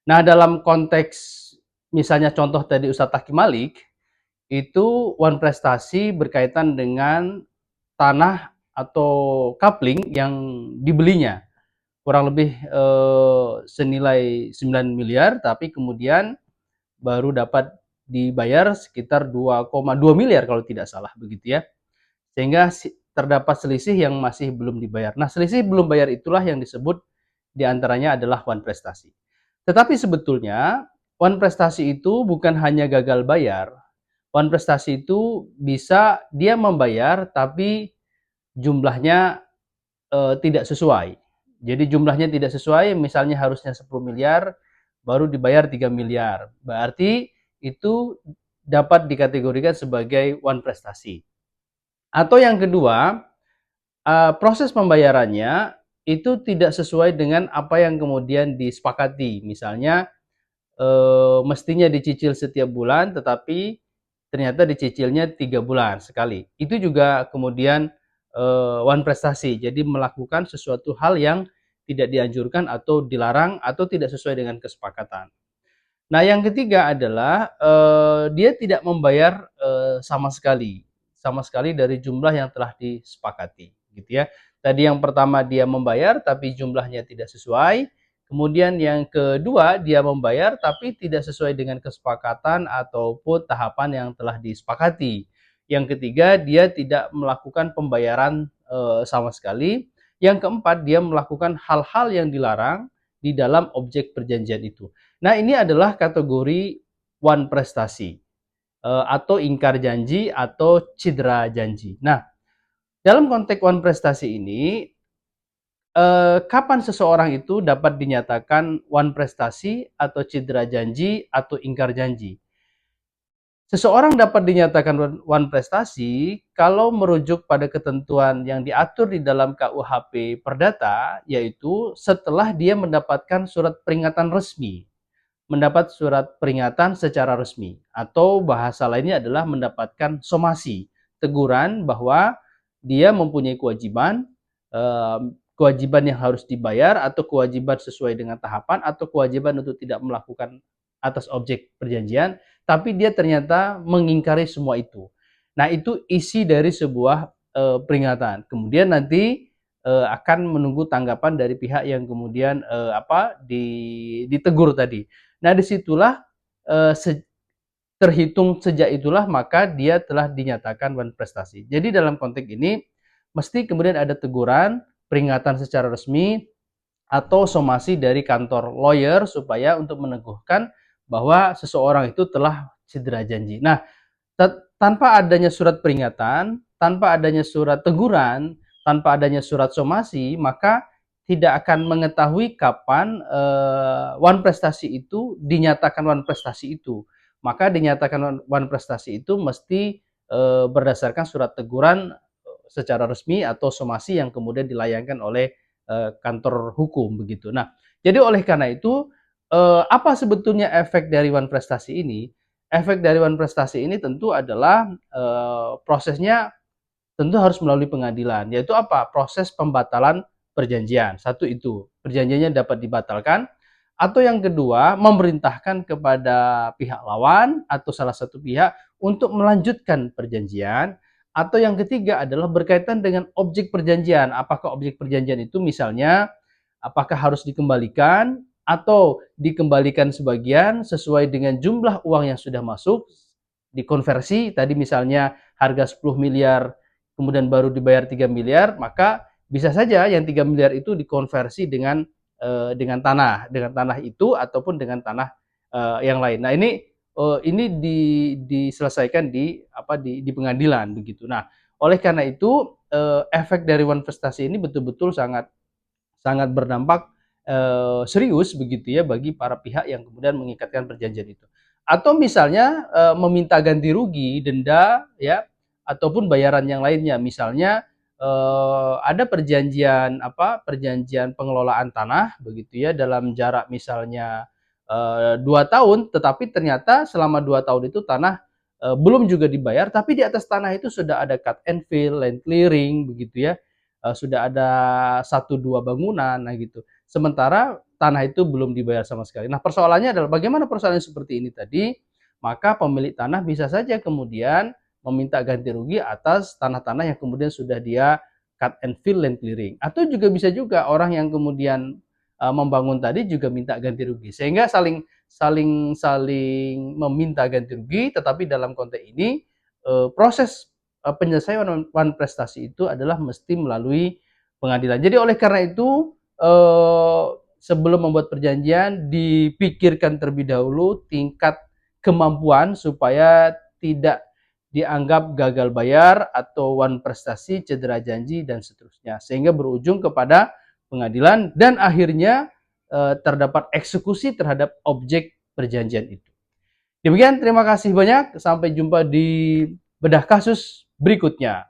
Nah, dalam konteks misalnya contoh tadi Ustadz Taki Malik, itu One Prestasi berkaitan dengan tanah atau coupling yang dibelinya. Kurang lebih senilai 9 miliar, tapi kemudian baru dapat dibayar sekitar 2,2 miliar kalau tidak salah begitu ya. Sehingga terdapat selisih yang masih belum dibayar. Nah, selisih belum bayar itulah yang disebut diantaranya adalah One Prestasi. Tetapi sebetulnya One Prestasi itu bukan hanya gagal bayar. One Prestasi itu bisa dia membayar tapi jumlahnya tidak sesuai. Jadi jumlahnya tidak sesuai, misalnya harusnya 10 miliar, baru dibayar 3 miliar. Berarti itu dapat dikategorikan sebagai One Prestasi. Atau yang kedua, proses pembayarannya itu tidak sesuai dengan apa yang kemudian disepakati. Misalnya mestinya dicicil setiap bulan, tetapi ternyata dicicilnya 3 bulan sekali. Itu juga kemudian One Prestasi. Jadi melakukan sesuatu hal yang tidak dianjurkan atau dilarang atau tidak sesuai dengan kesepakatan. Nah, yang ketiga adalah dia tidak membayar sama sekali dari jumlah yang telah disepakati, gitu ya. Tadi yang pertama dia membayar tapi jumlahnya tidak sesuai. Kemudian yang kedua dia membayar tapi tidak sesuai dengan kesepakatan ataupun tahapan yang telah disepakati. Yang ketiga dia tidak melakukan pembayaran sama sekali. Yang keempat dia melakukan hal-hal yang dilarang di dalam objek perjanjian itu. Nah, ini adalah kategori One Prestasi atau ingkar janji atau cedera janji. Nah, dalam konteks One Prestasi ini, kapan seseorang itu dapat dinyatakan One Prestasi atau cedera janji atau ingkar janji? Seseorang dapat dinyatakan One Prestasi kalau merujuk pada ketentuan yang diatur di dalam KUHP Perdata, yaitu setelah dia mendapatkan surat peringatan resmi, mendapat surat peringatan secara resmi, atau bahasa lainnya adalah mendapatkan somasi, teguran bahwa dia mempunyai kewajiban, kewajiban yang harus dibayar atau kewajiban sesuai dengan tahapan atau kewajiban untuk tidak melakukan atas objek perjanjian, tapi dia ternyata mengingkari semua itu. Nah, itu isi dari sebuah peringatan. Kemudian nanti akan menunggu tanggapan dari pihak yang kemudian ditegur tadi. Nah, disitulah terhitung sejak itulah maka dia telah dinyatakan One Prestasi. Jadi dalam konteks ini mesti kemudian ada teguran, peringatan secara resmi, atau somasi dari kantor lawyer supaya untuk meneguhkan bahwa seseorang itu telah cedera janji. Nah, tanpa adanya surat peringatan, tanpa adanya surat teguran, tanpa adanya surat somasi, maka tidak akan mengetahui kapan One Prestasi itu dinyatakan One Prestasi itu. Maka dinyatakan One Prestasi itu mesti berdasarkan surat teguran secara resmi atau somasi yang kemudian dilayangkan oleh kantor hukum begitu. Nah, jadi oleh karena itu apa sebetulnya efek dari One Prestasi ini? Efek dari One Prestasi ini tentu adalah prosesnya tentu harus melalui pengadilan, yaitu apa? Proses pembatalan perjanjian. Satu itu, perjanjiannya dapat dibatalkan. Atau yang kedua, memerintahkan kepada pihak lawan atau salah satu pihak untuk melanjutkan perjanjian. Atau yang ketiga adalah berkaitan dengan objek perjanjian. Apakah objek perjanjian itu misalnya apakah harus dikembalikan atau dikembalikan sebagian sesuai dengan jumlah uang yang sudah masuk, dikonversi tadi misalnya harga 10 miliar kemudian baru dibayar 3 miliar, maka bisa saja yang 3 miliar itu dikonversi dengan tanah itu ataupun dengan tanah yang lain. Nah, ini diselesaikan di pengadilan begitu. Nah, oleh karena itu efek dari One Prestasi ini betul-betul sangat sangat berdampak serius begitu ya bagi para pihak yang kemudian mengikatkan perjanjian itu. Atau misalnya meminta ganti rugi, denda ya ataupun bayaran yang lainnya. Misalnya ada perjanjian pengelolaan tanah begitu ya dalam jarak misalnya 2 tahun, tetapi ternyata selama 2 tahun itu tanah belum juga dibayar, tapi di atas tanah itu sudah ada cut and fill, land clearing begitu ya, sudah ada 1-2 bangunan, nah gitu. Sementara tanah itu belum dibayar sama sekali. Nah, persoalannya adalah bagaimana persoalan seperti ini tadi, maka pemilik tanah bisa saja kemudian meminta ganti rugi atas tanah-tanah yang kemudian sudah dia cut and fill land clearing. Atau juga bisa juga orang yang kemudian membangun tadi juga minta ganti rugi. Sehingga saling saling saling meminta ganti rugi, tetapi dalam konteks ini proses penyelesaian one prestasi itu adalah mesti melalui pengadilan. Jadi oleh karena itu sebelum membuat perjanjian dipikirkan terlebih dahulu tingkat kemampuan supaya tidak dianggap gagal bayar atau one prestasi, cedera janji dan seterusnya, sehingga berujung kepada pengadilan dan akhirnya terdapat eksekusi terhadap objek perjanjian itu. Demikian, terima kasih banyak. Sampai jumpa di bedah kasus berikutnya.